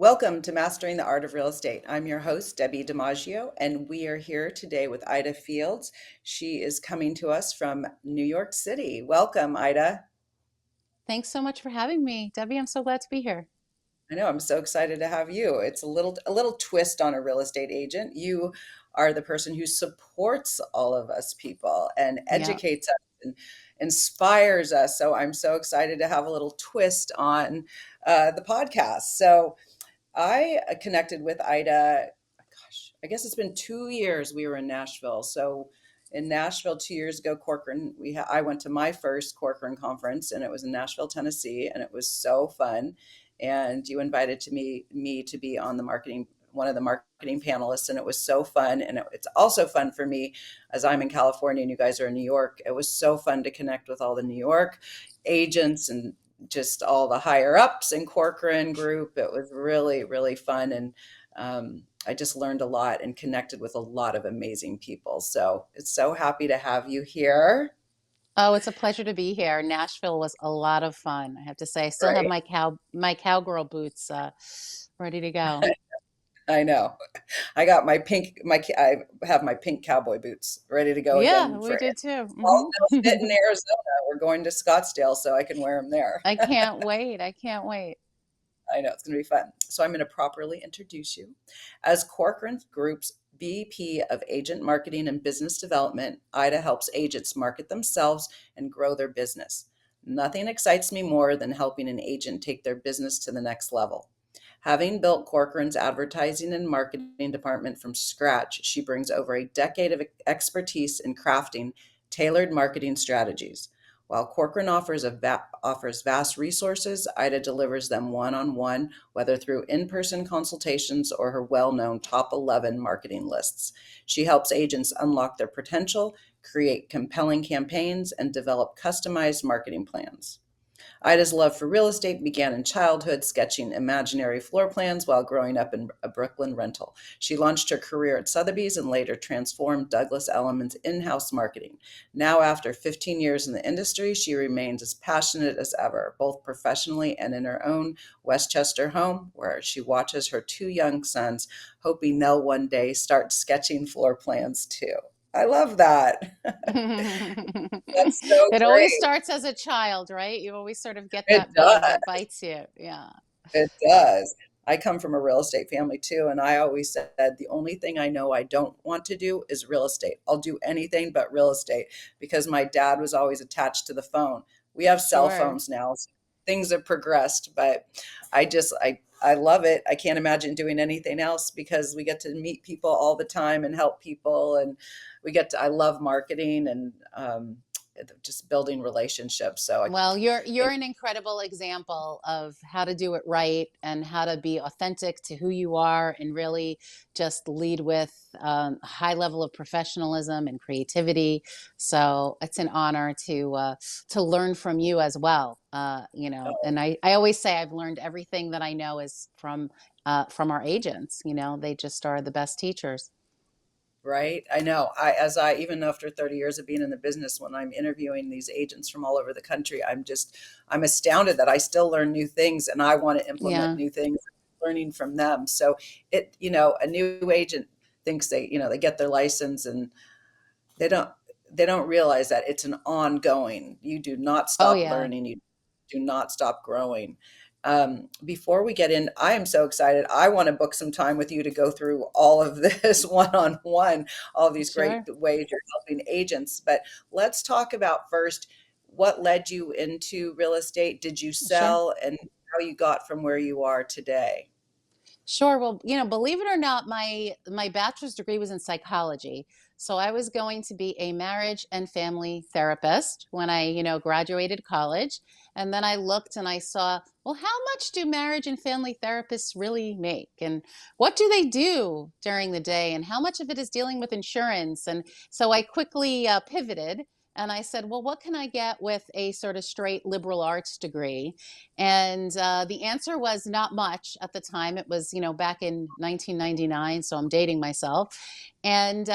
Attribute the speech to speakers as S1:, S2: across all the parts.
S1: Welcome to Mastering the Art of Real Estate. I'm your host, Debbi DiMaggio, and we are here today with Ida Fields. She is coming to us from New York City. Welcome, Ida.
S2: Thanks so much for having me, Debbie. I'm so glad to be here.
S1: I know I'm so excited to have you. It's a little twist on a real estate agent. You are the person who supports all of us people and
S2: Yeah.
S1: educates us and inspires us. So I'm so excited to have a little twist on the podcast. So I connected with Ida. Gosh, I guess it's been 2 years we were in Nashville. So in Nashville 2 years ago, Corcoran, I went to my first Corcoran conference, and it was in Nashville, Tennessee, and it was so fun. And you invited me to be on the marketing one of the marketing panelists, and it was so fun. And it's also fun for me as I'm in California and you guys are in New York. It was so fun to connect with all the New York agents and just all the higher ups in Corcoran Group. It was really, really fun. And I just learned a lot and connected with a lot of amazing people. So it's so happy to have you here.
S2: Oh, it's a pleasure to be here. Nashville was a lot of fun. I have to say, I still have
S1: Great.
S2: my cowgirl boots ready to go.
S1: I know. I have my pink cowboy boots ready to go
S2: Yeah,
S1: again
S2: we
S1: for
S2: did too.
S1: all they'll fit in Arizona. We're going to Scottsdale so I can wear them there.
S2: I can't wait. I can't wait.
S1: I know it's going to be fun. So I'm going to properly introduce you. As Corcoran Group's VP of Agent Marketing and Business Development, Ida helps agents market themselves and grow their business. Nothing excites me more than helping an agent take their business to the next level. Having built Corcoran's advertising and marketing department from scratch, she brings over a decade of expertise in crafting tailored marketing strategies. While Corcoran offers vast resources, Ida delivers them one on one, whether through in person consultations or her well known top 11 marketing lists. She helps agents unlock their potential, create compelling campaigns, and develop customized marketing plans. Ida's love for real estate began in childhood, sketching imaginary floor plans while growing up in a Brooklyn rental. She launched her career at Sotheby's and later transformed Douglas Elliman's in-house marketing. Now, after 15 years in the industry, she remains as passionate as ever, both professionally and in her own Westchester home, where she watches her two young sons, hoping they'll one day start sketching floor plans too. I love that. That's so
S2: It always
S1: great.
S2: starts as a child, right? You always sort of get
S1: It
S2: that bug
S1: does.
S2: that bites you. Yeah.
S1: It does. I come from a real estate family too, and I always said the only thing I know I don't want to do is real estate. I'll do anything but real estate because my dad was always attached to the phone. We have cell
S2: Sure.
S1: phones now. So things have progressed, but I love it. I can't imagine doing anything else because we get to meet people all the time and help people, and I love marketing and just building relationships. So
S2: Well,
S1: I
S2: you're an incredible example of how to do it right and how to be authentic to who you are and really just lead with a high level of professionalism and creativity. So it's an honor to learn from you as well. And I always say I've learned everything that I know is from our agents. They just are the best teachers.
S1: Right. I know. Even after 30 years of being in the business, when I'm interviewing these agents from all over the country, I'm astounded that I still learn new things and I want to implement
S2: Yeah.
S1: new things, learning from them. So a new agent thinks they get their license and they don't, they don't realize that it's an ongoing, you do not
S2: Oh
S1: stop
S2: yeah.
S1: learning. You do not stop growing. Before we get in, I am so excited. I want to book some time with you to go through all of this one on one, all these great
S2: Sure.
S1: ways you're helping agents. But let's talk about first what led you into real estate. Did you
S2: Sure.
S1: sell and how you got from where you are today?
S2: Sure. Well, believe it or not, my bachelor's degree was in psychology. So I was going to be a marriage and family therapist when I, graduated college. And then I looked and I saw, well, how much do marriage and family therapists really make? And what do they do during the day? And how much of it is dealing with insurance? And so I quickly pivoted and I said, well, what can I get with a sort of straight liberal arts degree? And the answer was not much at the time. It was, back in 1999. So I'm dating myself. And,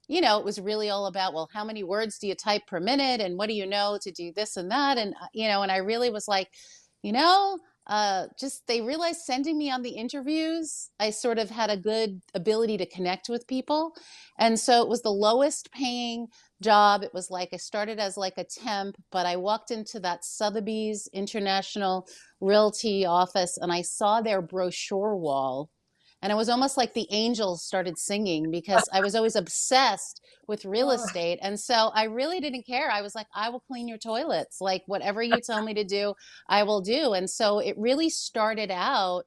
S2: it was really all about, well, how many words do you type per minute? And what do you know to do this and that? And, and I really was like, you know, just they realized sending me on the interviews, I sort of had a good ability to connect with people. And so it was the lowest paying job. It was like I started as like a temp, but I walked into that Sotheby's International Realty office and I saw their brochure wall. And it was almost like the angels started singing because I was always obsessed with real estate. And so I really didn't care. I was like, I will clean your toilets. Like, whatever you tell me to do, I will do. And so it really started out.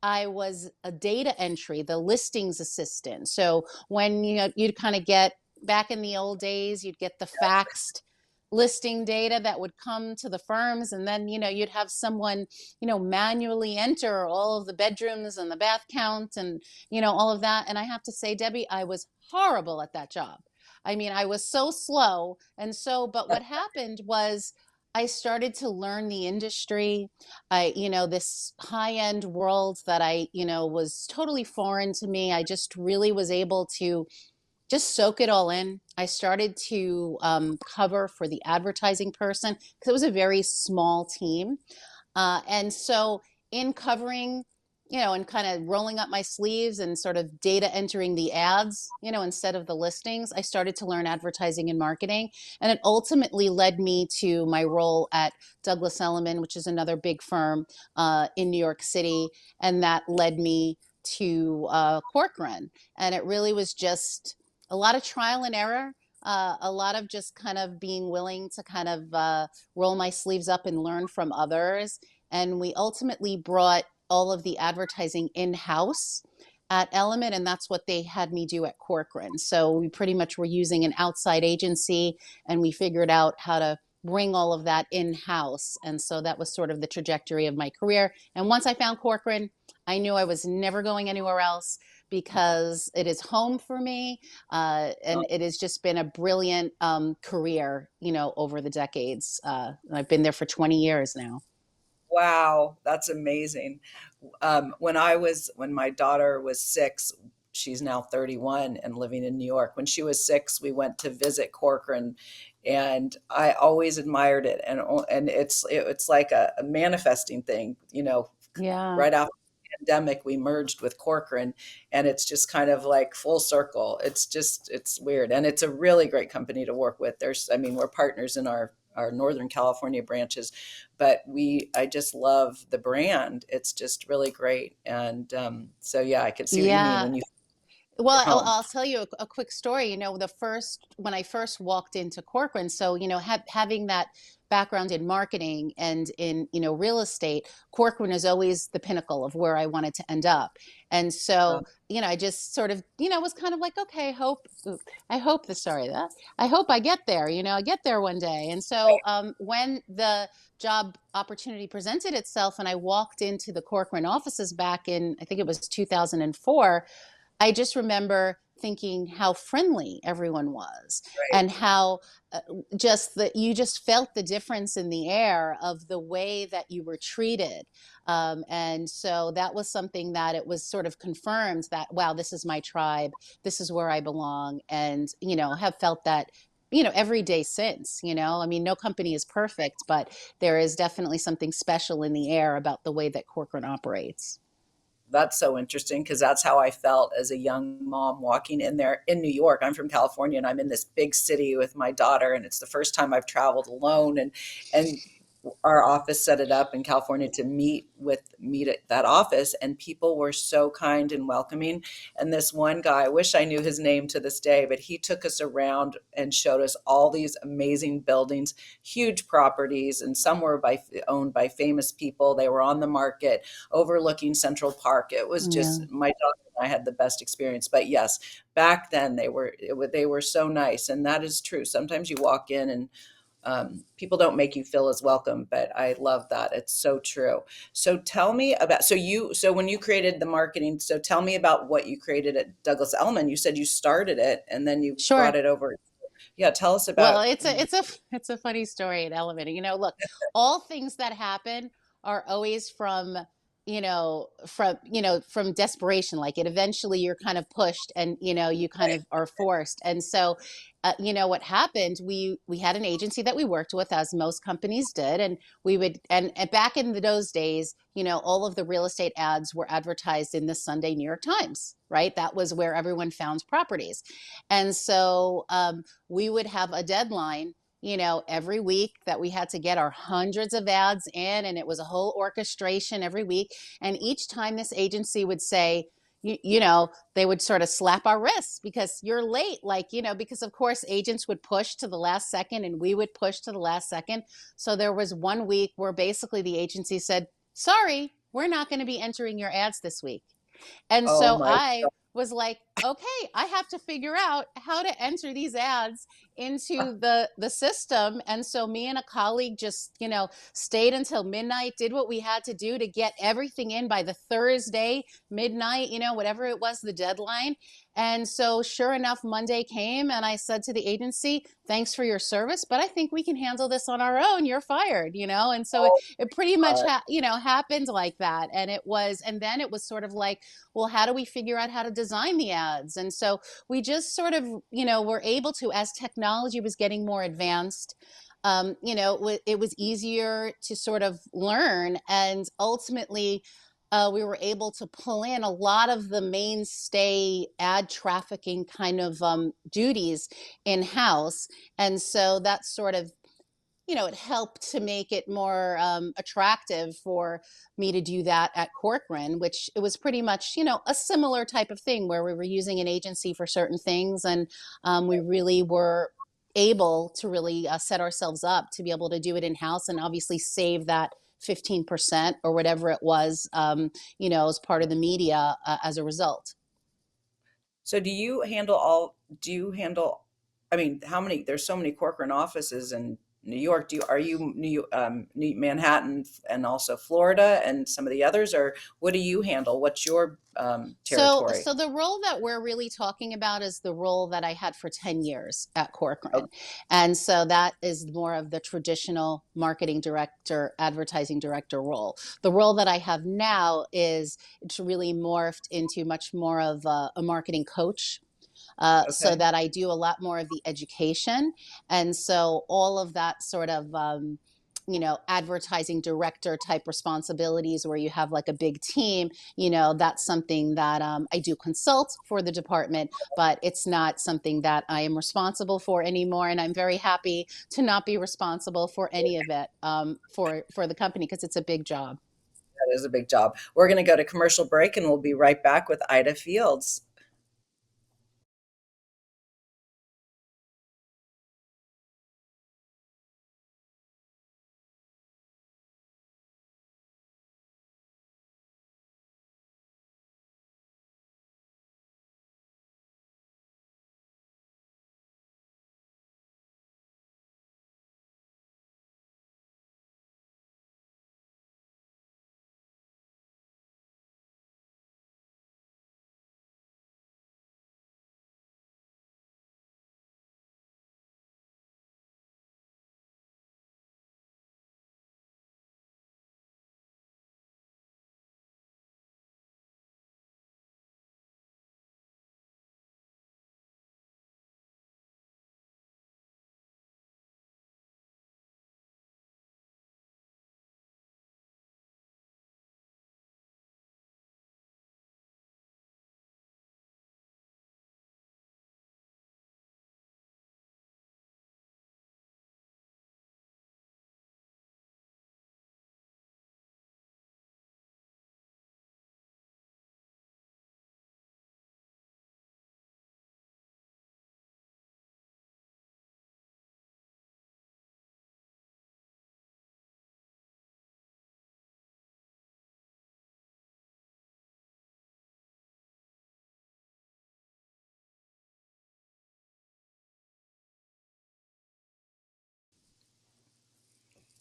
S2: I was a data entry, the listings assistant. So when you'd kind of get back in the old days, you'd get the faxed listing data that would come to the firms, and then you'd have someone manually enter all of the bedrooms and the bath count and all of that. And I have to say, Debbie, I was horrible at that job. I mean, I was so slow. And so, but what happened was I started to learn the industry. This high end world that was totally foreign to me. I just really was able to just soak it all in. I started to cover for the advertising person because it was a very small team. And so, in covering, and kind of rolling up my sleeves and sort of data entering the ads, instead of the listings, I started to learn advertising and marketing. And it ultimately led me to my role at Douglas Elliman, which is another big firm in New York City. And that led me to Corcoran. And it really was just a lot of trial and error. A lot of just kind of being willing to kind of roll my sleeves up and learn from others. And we ultimately brought all of the advertising in-house at Element, and that's what they had me do at Corcoran. So we pretty much were using an outside agency, and we figured out how to bring all of that in-house. And so that was sort of the trajectory of my career. And once I found Corcoran, I knew I was never going anywhere else because it is home for me. And it has just been a brilliant career, over the decades. I've been there for 20 years now.
S1: Wow, that's amazing. When my daughter was 6, she's now 31 and living in New York. When she was 6, we went to visit Corcoran, and I always admired it. And it's like a manifesting thing,
S2: Yeah.
S1: right after the pandemic, we merged with Corcoran, and it's just kind of like full circle. It's weird. And it's a really great company to work with. I mean, we're partners in our Northern California branches, but I just love the brand. It's just really great. And so, yeah, I could see what you mean
S2: Yeah.
S1: when you
S2: Well,
S1: are home.
S2: I'll tell you a quick story. When I first walked into Corcoran, so having that background in marketing and in real estate, Corcoran is always the pinnacle of where I wanted to end up. And so I just sort of was kind of like, okay, I hope I get there. I get there one day. And so when the job opportunity presented itself, and I walked into the Corcoran offices back in, I think it was 2004. I just remember thinking how friendly everyone was
S1: Right.
S2: and how just that you just felt the difference in the air of the way that you were treated. And so that was something that it was sort of confirmed that, wow, this is my tribe. This is where I belong. And, have felt that every day since. I mean, no company is perfect, but there is definitely something special in the air about the way that Corcoran operates.
S1: That's so interesting because that's how I felt as a young mom walking in there in New York. I'm from California, and I'm in this big city with my daughter, and it's the first time I've traveled alone. And our office set it up in California to meet at that office, and people were so kind and welcoming. And this one guy, I wish I knew his name to this day, but he took us around and showed us all these amazing buildings, huge properties, and some were owned by famous people. They were on the market overlooking Central Park. It was
S2: Yeah.
S1: just my daughter and I had the best experience. But yes, back then they were so nice, and that is true. Sometimes you walk in and people don't make you feel as welcome, but I love that. It's so true. So tell me about so when you created the marketing. So tell me about what you created at Douglas Elliman. You said you started it and then you brought
S2: Sure.
S1: it over. Yeah, tell us
S2: Well,
S1: about.
S2: it's a funny story at Elevator. Look, all things that happen are always from from desperation. Like, it eventually you're kind of pushed, and you kind
S1: Right.
S2: of are forced. And so what happened, we had an agency that we worked with, as most companies did. And we would, and back in those days, all of the real estate ads were advertised in the Sunday New York Times, right? That was where everyone found properties. And so we would have a deadline, every week, that we had to get our hundreds of ads in. And it was a whole orchestration every week. And each time this agency would say, they would sort of slap our wrists because you're late. Like, because of course agents would push to the last second and we would push to the last second. So there was one week where basically the agency said, sorry, we're not going to be entering your ads this week. And
S1: Oh
S2: so
S1: my
S2: I was like, okay, I have to figure out how to enter these ads into the system. And so me and a colleague just, stayed until midnight, did what we had to do to get everything in by the Thursday midnight, whatever it was, the deadline. And so sure enough, Monday came and I said to the agency, thanks for your service, but I think we can handle this on our own. You're fired, And so
S1: God.
S2: it pretty much happened like that. And then it was sort of like, well, how do we figure out how to design the ads? And so we just sort of, were able to, as technology was getting more advanced, it was easier to sort of learn. And ultimately, we were able to pull in a lot of the mainstay ad trafficking kind of duties in house. And so that sort of, it helped to make it more attractive for me to do that at Corcoran, which it was pretty much, a similar type of thing where we were using an agency for certain things. And we really were able to really set ourselves up to be able to do it in house and obviously save that 15% or whatever it was, as part of the media as a result.
S1: So do you handle, I mean, how many, there's so many Corcoran offices in New York. Are you Manhattan and also Florida and some of the others, or what do you handle? What's your
S2: So,
S1: territory?
S2: so the role that we're really talking about is the role that I had for 10 years at
S1: Oh,
S2: Corcoran. And so that is more of the traditional marketing director, advertising director role. The role that I have now is, it's really morphed into much more of a marketing coach, so
S1: okay.
S2: that I do a lot more of the education. And so all of that sort of, advertising director type responsibilities where you have like a big team, that's something that I do consult for the department, but it's not something that I am responsible for anymore. And I'm very happy to not be responsible for any of it, for the company, because it's a big job.
S1: That is a big job. We're going to go to commercial break and we'll be right back with Ida Fields.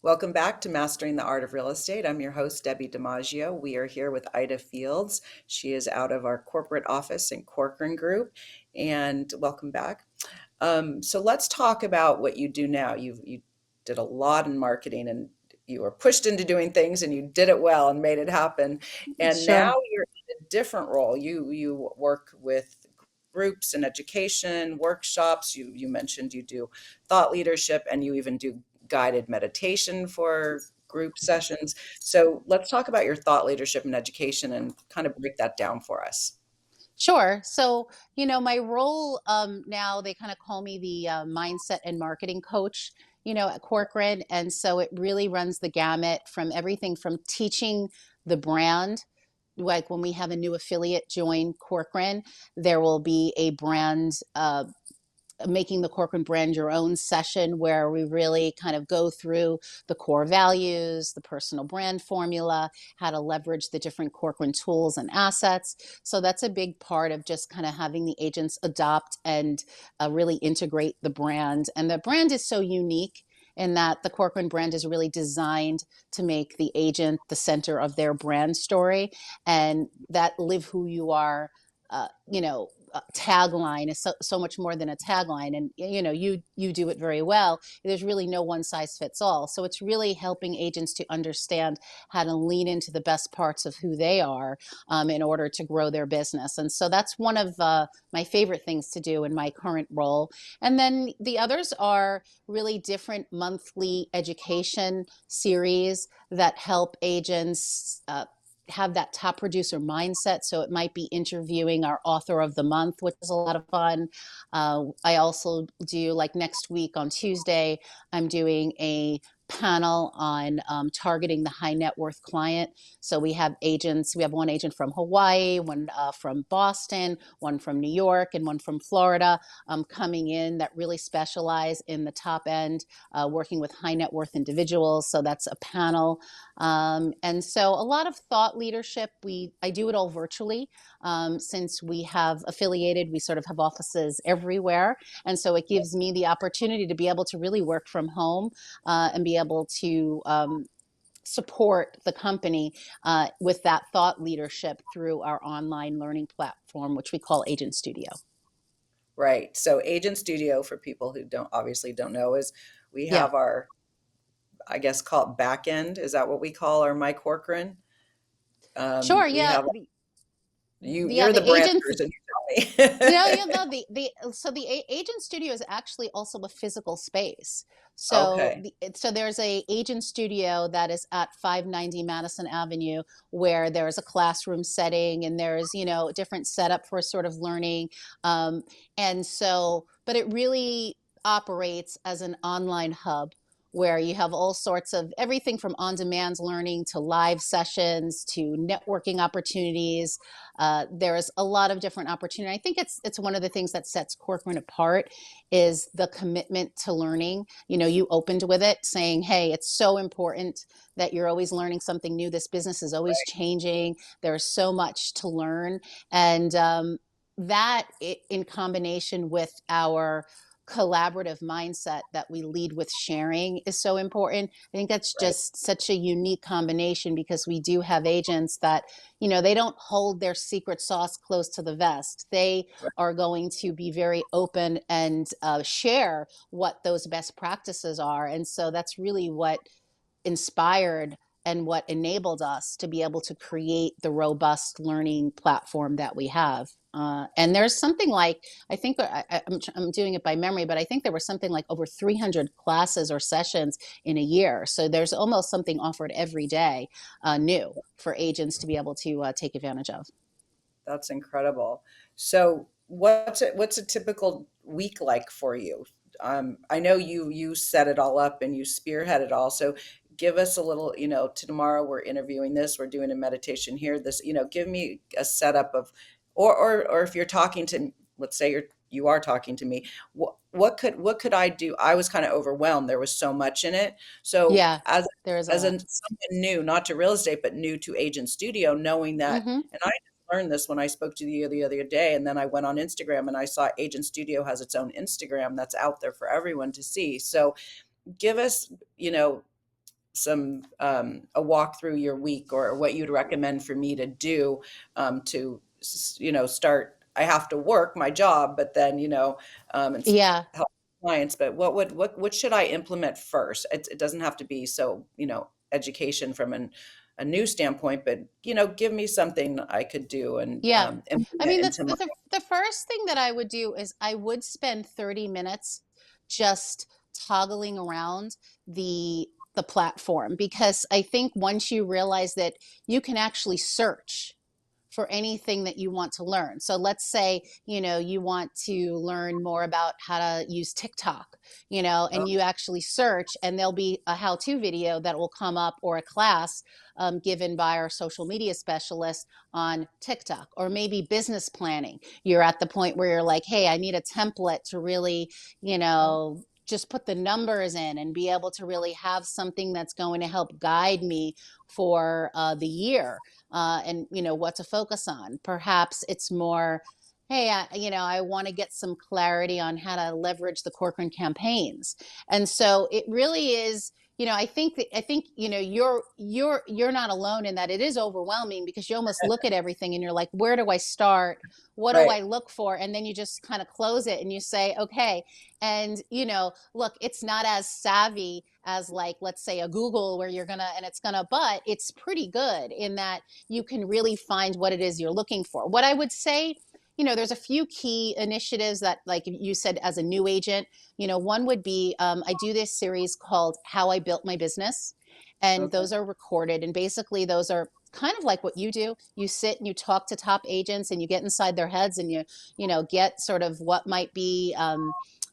S1: Welcome back to Mastering the Art of Real Estate. I'm your host, Debbie DiMaggio. We are here with Ida Fields. She is out of our corporate office in Corcoran Group. And welcome back. So let's talk about what you do now. You did a lot in marketing, and you were pushed into doing things and you did it well and made it happen. And now
S2: Sure.
S1: you're in a different role. You work with groups and education, workshops. You mentioned you do thought leadership and you even do guided meditation for group sessions. So let's talk about your thought leadership and education and kind of break that down for us.
S2: Sure. So, my role now, they kind of call me the mindset and marketing coach, at Corcoran. And so it really runs the gamut from everything from teaching the brand. Like when we have a new affiliate join Corcoran, there will be a brand making the Corcoran brand your own session where we really kind of go through the core values, the personal brand formula, how to leverage the different Corcoran tools and assets. So that's a big part of just kind of having the agents adopt and really integrate the brand. And the brand is so unique in that the Corcoran brand is really designed to make the agent the center of their brand story, and that live who you are, tagline is so much more than a tagline. And you do it very well. There's really no one size fits all, so it's really helping agents to understand how to lean into the best parts of who they are, in order to grow their business. And so that's one of my favorite things to do in my current role. And then the others are really different monthly education series that help agents have that top producer mindset. So it might be interviewing our author of the month, which is a lot of fun. I also do, like next week on Tuesday, I'm doing a panel on targeting the high net worth client. So we have agents, we have one agent from Hawaii, one from Boston, one from New York, and one from Florida, coming in that really specialize in the top end, working with high net worth individuals. So that's a panel. And so a lot of thought leadership. I do it all virtually. Since we have affiliated, we sort of have offices everywhere. And so it gives me the opportunity to be able to really work from home, and be able to support the company with that thought leadership through our online learning platform, which we call Agent Studio.
S1: Right. So Agent Studio, for people who don't know, is we
S2: Yeah.
S1: have our, I guess, call it back end. Is that what we call our My Corcoran?
S2: Sure.
S1: We
S2: Yeah.
S1: have
S2: Yeah.
S1: you're the
S2: The
S1: brand
S2: agents.
S1: person, you tell
S2: No,
S1: me.
S2: you know, the agent studio is actually also a physical space. So
S1: Okay.
S2: so there's a agent studio that is at 590 Madison Avenue, where there's a classroom setting and there's, different setup for sort of learning. Um, and so, but it really operates as an online hub where you have all sorts of everything from on-demand learning to live sessions to networking opportunities. There's a lot of different opportunity. I think it's one of the things that sets Corcoran apart is the commitment to learning. You opened with it saying, "Hey, it's so important that you're always learning something new. This business is always changing. There's so much to learn," and that in combination with our collaborative mindset that we lead with sharing is so important. I think that's
S1: Right.
S2: just such a unique combination because we do have agents that, they don't hold their secret sauce close to the vest. They
S1: Right.
S2: are going to be very open and share what those best practices are. And so that's really what inspired and what enabled us to be able to create the robust learning platform that we have. And there's something like, I think I'm doing it by memory, but I think there was something like over 300 classes or sessions in a year. So there's almost something offered every day, new for agents to be able to take advantage of.
S1: That's incredible. So what's a typical week like for you? I know you set it all up and you spearhead it all. So give us a little, tomorrow we're interviewing this, we're doing a meditation here. This, give me a setup of, or if you're talking to, let's say you are talking to me, what could I do? I was kind of overwhelmed. There was so much in it. So
S2: Yeah, there is a
S1: as
S2: lot.
S1: someone new, not to real estate, but new to Agent Studio, knowing that,
S2: Hmm.
S1: and I learned this when I spoke to you the other day, and then I went on Instagram and I saw Agent Studio has its own Instagram that's out there for everyone to see. So give us, some a walk through your week or what you'd recommend for me to do to start. I have to work my job, but then and
S2: Yeah.
S1: help clients. But what should I implement first? It doesn't have to be so education from a new standpoint, but give me something I could do and
S2: Yeah. I
S1: implement
S2: mean,
S1: into my.
S2: the first thing that I would do is I would spend 30 minutes just toggling around the platform, because I think once you realize that you can actually search for anything that you want to learn. So let's say, you want to learn more about how to use TikTok,
S1: Oh,
S2: and you actually search, and there'll be a how-to video that will come up, or a class given by our social media specialist on TikTok. Or maybe business planning. You're at the point where you're like, hey, I need a template to really, just put the numbers in and be able to really have something that's going to help guide me for the year, and what to focus on. Perhaps it's more, hey, I want to get some clarity on how to leverage the Corcoran campaigns. And so it really is. I think you're not alone in that. It is overwhelming, because you almost look at everything and you're like, where do I start? What do
S1: right.
S2: I look for? And then you just kind of close it and you say, okay. And look, it's not as savvy as, like, let's say, a Google, where you're gonna and it's gonna, but it's pretty good in that you can really find what it is you're looking for. What I would say, there's a few key initiatives that, like you said, as a new agent, one would be, I do this series called How I Built My Business. And
S1: Okay.
S2: those are recorded. And basically, those are kind of like what you do. You sit and you talk to top agents, and you get inside their heads, and get sort of what might be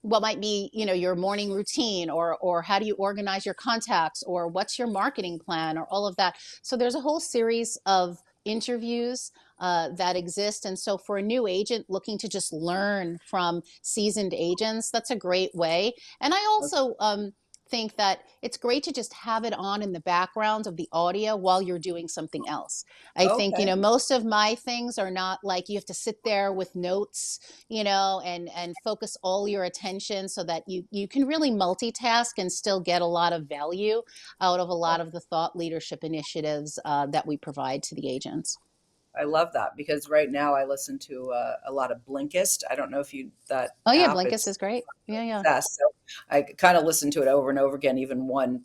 S2: your morning routine, or how do you organize your contacts, or what's your marketing plan, or all of that. So there's a whole series of interviews that exist. And so for a new agent looking to just learn from seasoned agents, that's a great way. And I also think that it's great to just have it on in the background of the audio while you're doing something else. I think,
S1: Okay.
S2: most of my things are not like you have to sit there with notes, and focus all your attention, so that you can really multitask and still get a lot of value out of a lot of the thought leadership initiatives that we provide to the agents.
S1: I love that because right now I listen to a lot of Blinkist. I don't know if you that
S2: Oh yeah,
S1: app.
S2: Blinkist
S1: It's
S2: is great. Yeah, yeah.
S1: success. So I kind of listen to it over and over again, even one,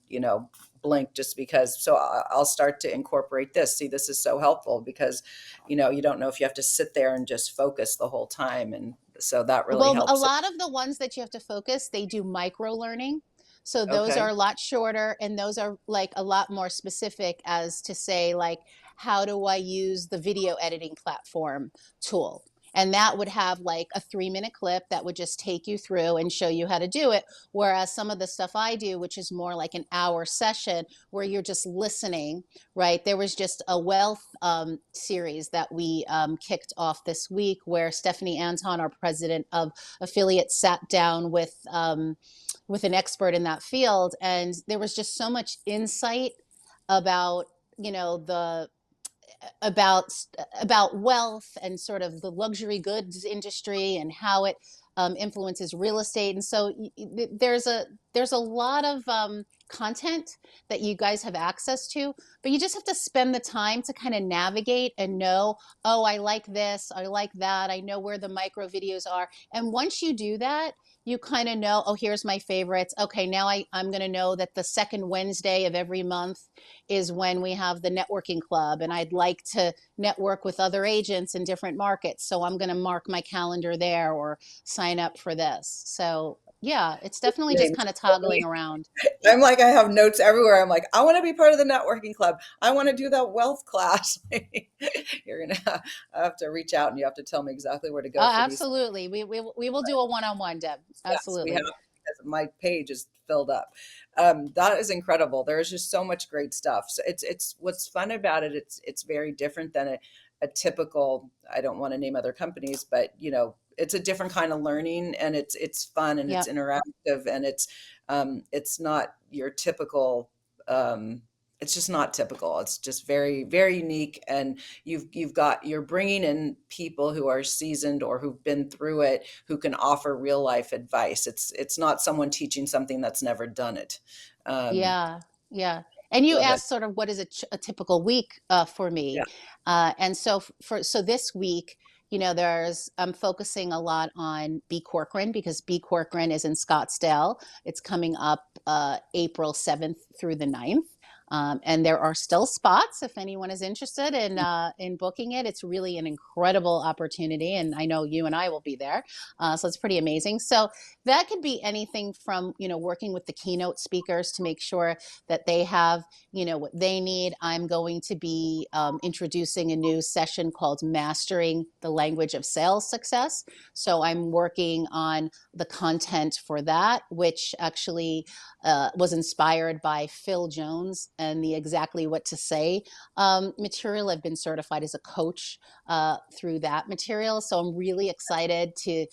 S1: blink just because. So I'll start to incorporate this. See, this is so helpful because, you don't know if you have to sit there and just focus the whole time. And so that really
S2: Well, a
S1: helps.
S2: lot of the ones that you have to focus, they do micro learning. So those are
S1: Okay.
S2: a lot shorter, and those are like a lot more specific, as to say, like, how do I use the video editing platform tool? And that would have like a 3-minute clip that would just take you through and show you how to do it. Whereas some of the stuff I do, which is more like an hour session where you're just listening, right? There was just a wealth series that we kicked off this week, where Stephanie Anton, our president of affiliates, sat down with an expert in that field, and there was just so much insight about the about about wealth, and sort of the luxury goods industry, and how it influences real estate. And so there's a lot of content that you guys have access to, but you just have to spend the time to kind of navigate and know, oh, I like this, I like that, I know where the micro videos are. And once you do that, you kind of know, oh, here's my favorites. Okay, now I'm going to know that the second Wednesday of every month is when we have the networking club, and I'd like to network with other agents in different markets, so I'm going to mark my calendar there, or sign up for this. So yeah, it's definitely just
S1: Same.
S2: kind of toggling around.
S1: I'm like, I have notes everywhere. I'm like, I want to be part of the networking club. I want to do that wealth class. You're gonna have to reach out and you have to tell me exactly where to go for these.
S2: Absolutely, we will do a one-on-one, Deb.
S1: Yes, we have,
S2: Absolutely.
S1: because my page is filled up. That is incredible. There's just so much great stuff. So it's what's fun about it. It's very different than a typical. I don't want to name other companies, but it's a different kind of learning, and it's fun and it's
S2: Yep.
S1: interactive, and it's not your typical. It's just not typical. It's just very, very unique, and you're bringing in people who are seasoned or who've been through it, who can offer real life advice. It's not someone teaching something that's never done it. Um,
S2: Yeah, yeah. And you
S1: love it.
S2: asked sort of what is a typical week for me,
S1: Yeah.
S2: and so so this week, I'm focusing a lot on B Corcoran, because B Corcoran is in Scottsdale. It's coming up April 7th through the 9th. And there are still spots if anyone is interested in booking it. It's really an incredible opportunity, and I know you and I will be there, so it's pretty amazing. So that could be anything from working with the keynote speakers to make sure that they have what they need. I'm going to be introducing a new session called Mastering the Language of Sales Success. So I'm working on the content for that, which actually was inspired by Phil Jones and the Exactly What to Say material. I've been certified as a coach through that material. So I'm really excited to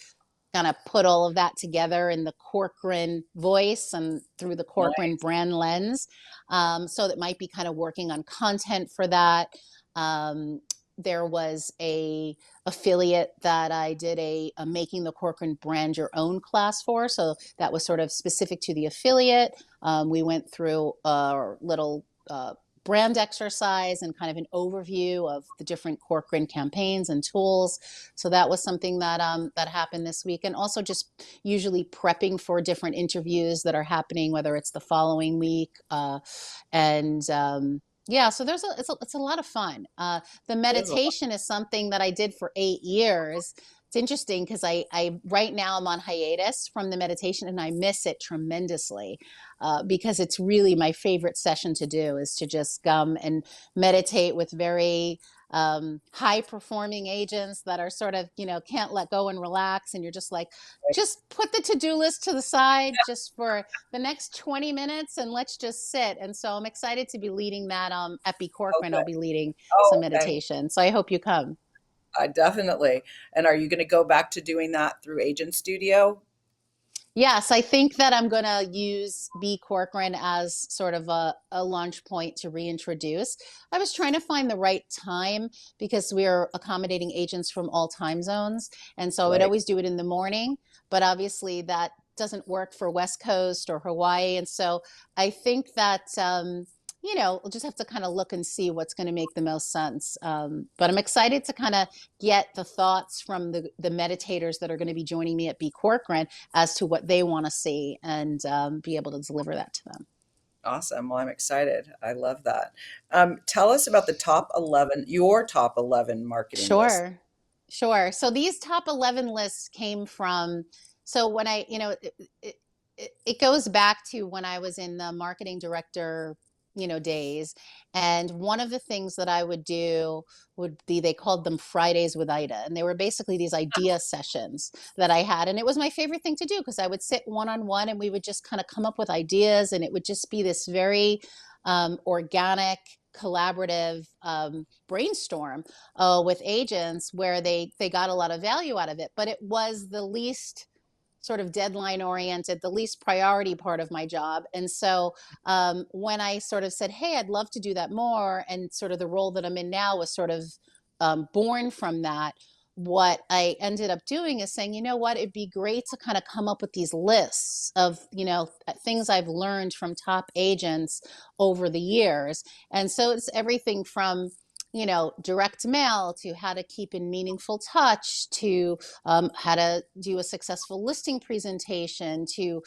S2: kind of put all of that together in the Corcoran voice and through the Corcoran
S1: Nice.
S2: brand lens. So that might be kind of working on content for that. Um, there was a affiliate that I did a making the Corcoran brand your own class for. So that was sort of specific to the affiliate. We went through a little brand exercise and kind of an overview of the different Corcoran campaigns and tools. So that was something that happened this week, and also just usually prepping for different interviews that are happening, whether it's the following week, and yeah. So it's a lot of fun. The
S1: Beautiful.
S2: meditation is something that I did for 8 years. It's interesting because I right now I'm on hiatus from the meditation and I miss it tremendously because it's really my favorite session to do is to just come and meditate with very high performing agents that are sort of, can't let go and relax. And you're just like, just put the to do list to the side just for the next 20 minutes and let's just sit. And so I'm excited to be leading that at B Corcoran. I'll
S1: Okay.
S2: be leading some
S1: Oh, okay.
S2: meditation. So I hope you come.
S1: I definitely. And are you going to go back to doing that through Agent Studio?
S2: Yes, I think that I'm going to use B Corcoran as sort of a launch point to reintroduce. I was trying to find the right time because we're accommodating agents from all time zones. And so I would
S1: Right.
S2: always do it in the morning, but obviously that doesn't work for West Coast or Hawaii. And so I think that, we'll just have to kind of look and see what's going to make the most sense. But I'm excited to kind of get the thoughts from the meditators that are going to be joining me at B Corcoran as to what they want to see and be able to deliver that to them.
S1: Awesome. Well, I'm excited. I love that. Tell us about the top 11, your top 11 marketing list.
S2: Sure. Sure. So these top 11 lists came from, so when it goes back to when I was in the marketing director, days. And one of the things that I would do would be, they called them Fridays with Ida. And they were basically these idea sessions that I had. And it was my favorite thing to do because I would sit one on one and we would just kind of come up with ideas. And it would just be this very organic, collaborative brainstorm with agents where they got a lot of value out of it. But it was the least sort of deadline oriented, the least priority part of my job. And so when I sort of said, hey, I'd love to do that more, and sort of the role that I'm in now was sort of born from that, what I ended up doing is saying, you know what, it'd be great to kind of come up with these lists of, things I've learned from top agents over the years. And so it's everything from, direct mail to how to keep in meaningful touch to how to do a successful listing presentation to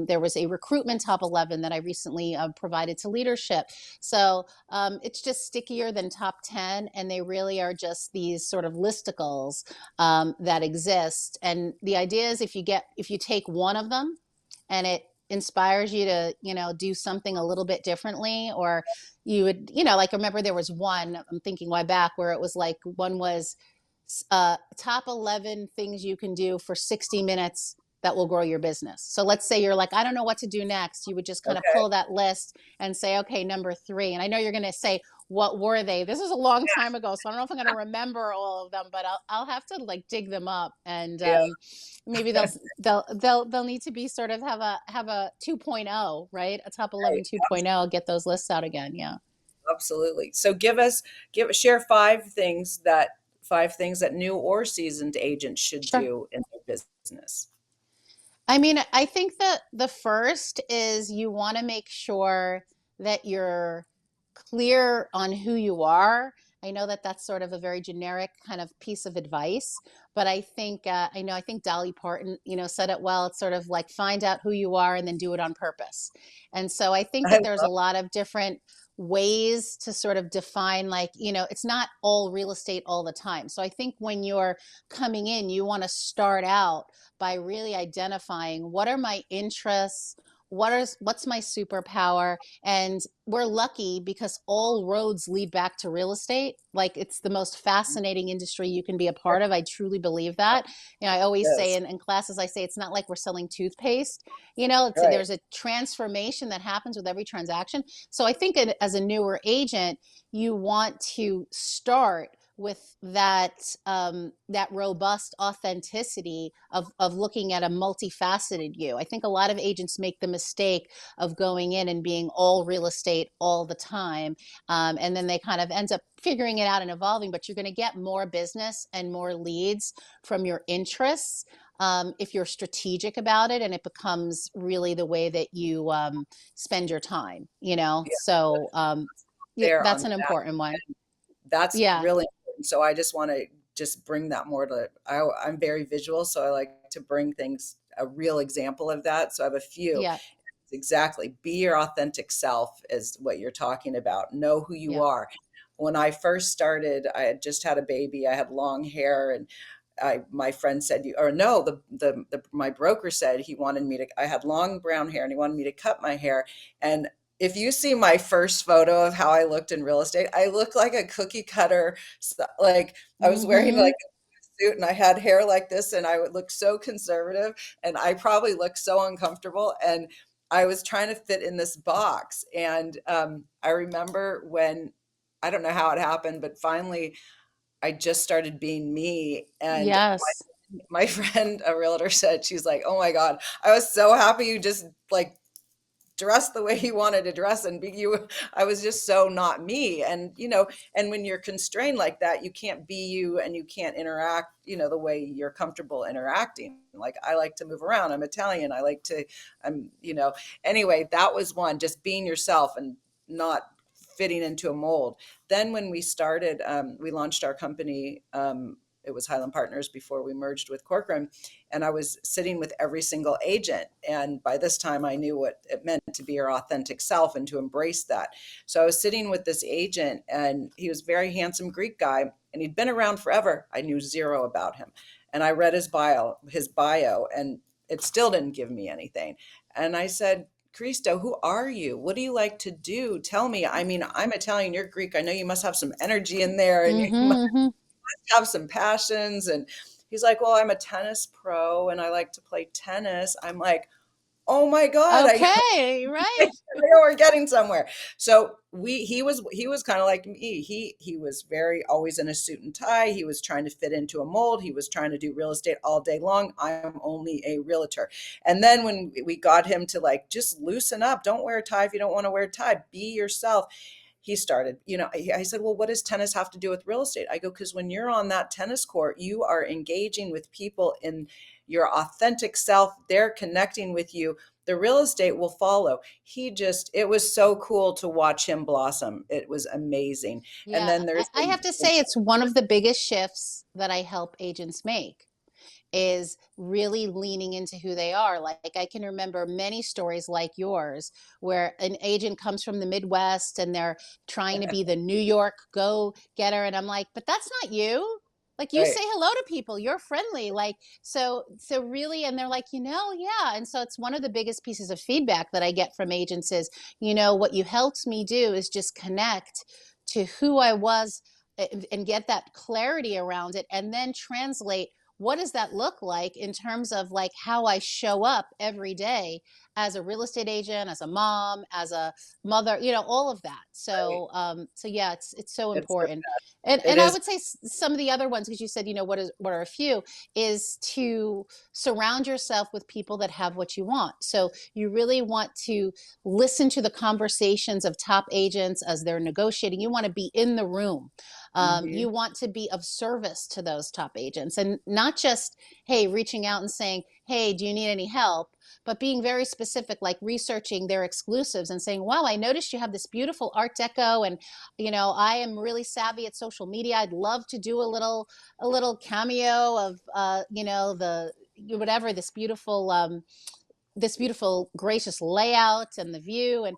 S2: there was a recruitment top 11 that I recently provided to leadership. So it's just stickier than top 10. And they really are just these sort of listicles that exist. And the idea is if you take one of them and it inspires you to do something a little bit differently, or you would like, remember there was one, I'm thinking why back, where it was like one was top 11 things you can do for 60 minutes that will grow your business. So let's say you're like, I don't know what to do next. You would just kind of
S1: Okay.
S2: pull that list and say, okay, number 3. And I know you're going to say, what were they? This is a long time ago, so I don't know if I'm going to remember all of them, but I'll have to like dig them up, and
S1: Yeah.
S2: maybe they'll need to be sort of have a 2.0, right? A top 11
S1: Right.
S2: 2.0, get those lists out again. Yeah.
S1: Absolutely. So share five things that new or seasoned agents should
S2: Sure.
S1: do in their business.
S2: I mean, I think that the first is you want to make sure that you're clear on who you are. I know that that's sort of a very generic kind of piece of advice, but I think I think Dolly Parton, said it well. It's sort of like find out who you are and then do it on purpose. And so I think
S1: I
S2: that there's a
S1: love
S2: lot of different ways to sort of define, like, it's not all real estate all the time. So I think when you're coming in, you want to start out by really identifying what are my interests, what's my superpower. And we're lucky because all roads lead back to real estate. Like, it's the most fascinating industry you can be a part of. I truly believe that. I always say
S1: Yes,
S2: in classes, I say it's not like we're selling toothpaste.
S1: right.
S2: There's a transformation that happens with every transaction. So I think as a newer agent, you want to start with that robust authenticity of looking at a multifaceted you. I think a lot of agents make the mistake of going in and being all real estate all the time, and then they kind of ends up figuring it out and evolving. But you're going to get more business and more leads from your interests, if you're strategic about it, and it becomes really the way that you spend your time.
S1: Yeah,
S2: So yeah,
S1: there on
S2: that's
S1: the
S2: an
S1: back.
S2: important one.
S1: That's
S2: Yeah,
S1: really important. So I just want to just bring that more to, I'm very visual, so I like to bring things, a real example of that. So I have a few.
S2: yeah,
S1: Exactly. Be your authentic self is what you're talking about. Know who you
S2: yeah.
S1: are. When I first started, I had just had a baby. I had long hair, and my friend said, you, or no, my broker said he wanted me to, I had long brown hair and he wanted me to cut my hair. And if you see my first photo of how I looked in real estate, I look like a cookie cutter. Like I was wearing
S2: Mm-hmm.
S1: like a suit and I had hair like this and I would look so conservative and I probably looked so uncomfortable. And I was trying to fit in this box. And I remember when, I don't know how it happened, but finally I just started being me. And
S2: Yes.
S1: my friend, a realtor, said, she's like, "Oh my God, I was so happy you just like dress the way you wanted to dress and be you." I was just so not me. And and when you're constrained like that, you can't be you and you can't interact, the way you're comfortable interacting. Like I like to move around. I'm Italian. I like to, anyway, that was one, just being yourself and not fitting into a mold. Then when we started, we launched our company. It was Highland Partners before we merged with Corcoran, and I was sitting with every single agent. And by this time, I knew what it meant to be your authentic self and to embrace that. So I was sitting with this agent, and he was a very handsome Greek guy, and he'd been around forever. I knew zero about him, and I read his bio, and it still didn't give me anything. And I said, "Cristo, who are you? What do you like to do? Tell me. I mean, I'm Italian, you're Greek. I know you must have some energy in there, and you must
S2: Mm-hmm. Mm-hmm.
S1: have some passions." And he's like, "Well, I'm a tennis pro and I like to play tennis." I'm like, "Oh my God, I
S2: Okay, right.
S1: know we're getting somewhere." So he was kind of like me. He was very always in a suit and tie. He was trying to fit into a mold. He was trying to do real estate all day long. I'm only a realtor. And then when we got him to like just loosen up, don't wear a tie if you don't want to wear a tie, be yourself, he started, I said, "Well, what does tennis have to do with real estate?" I go, "Because when you're on that tennis court, you are engaging with people in your authentic self. They're connecting with you. The real estate will follow." It was so cool to watch him blossom. It was amazing. And
S2: Yeah,
S1: then
S2: I,
S1: there's
S2: I have to say it's one of the biggest shifts that I help agents make, is really leaning into who they are. Like, I can remember many stories like yours where an agent comes from the Midwest and they're trying to be the New York go getter. And I'm like, but that's not you. Like, you say
S1: right.
S2: hello to people, you're friendly. Like, so really, and they're like, yeah. And so it's one of the biggest pieces of feedback that I get from agents is, what you helped me do is just connect to who I was, and get that clarity around it, and then translate what does that look like in terms of like how I show up every day as a real estate agent, as a mom, as a mother, all of that.
S1: Right.
S2: So yeah, it's so
S1: It's so,
S2: important. And
S1: it
S2: I
S1: is.
S2: would say some of the other ones, because you said, what are a few, is to surround yourself with people that have what you want. So you really want to listen to the conversations of top agents as they're negotiating. You want to be in the room.
S1: Mhm.
S2: You want to be of service to those top agents, and not just, hey, reaching out and saying, hey, do you need any help? But being very specific, like researching their exclusives and saying, wow, I noticed you have this beautiful Art Deco, and I am really savvy at social media. I'd love to do a little cameo of the whatever, this beautiful this beautiful gracious layout and the view, and